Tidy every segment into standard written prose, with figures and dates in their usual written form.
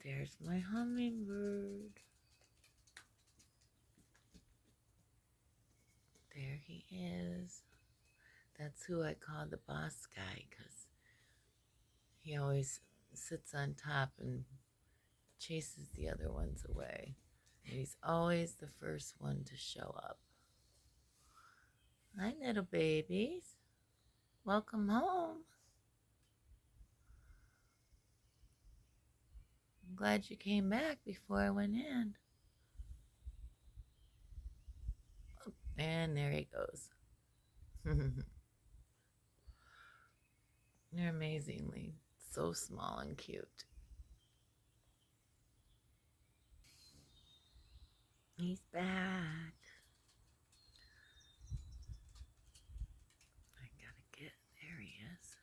There's my hummingbird. There he is. That's who I call the boss guy, because he always sits on top and chases the other ones away. And he's always the first one to show up. Hi, little babies. Welcome home. I'm glad you came back before I went in. Oh, and there he goes. They're amazingly so small and cute. He's back. I gotta get, there he is.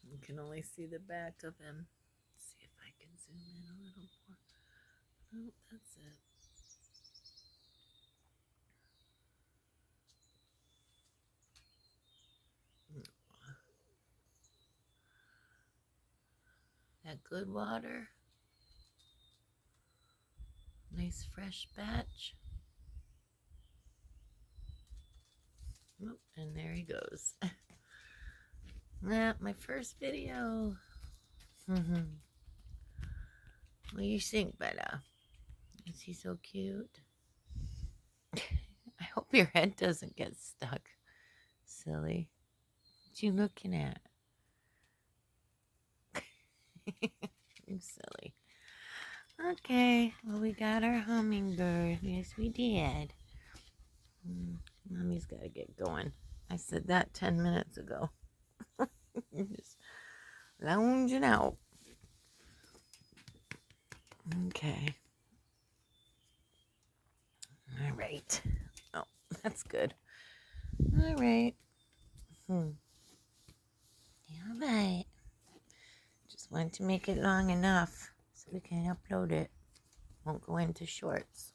You can only see the back of him. Let's see if I can zoom in a little more. Oh, that's it. That good water. Nice fresh batch. Oh, and there he goes. My first video. What do you think, Bella? Is he so cute? I hope your head doesn't get stuck. Silly. What you looking at? You silly. Okay, well, we got our hummingbird. Yes, we did. Mommy's got to get going. I said that 10 minutes ago. Just lounging out. Okay. All right. Oh, that's good. All right. Yeah, all right. Just wanted to make it long enough so we can upload it. Won't go into shorts.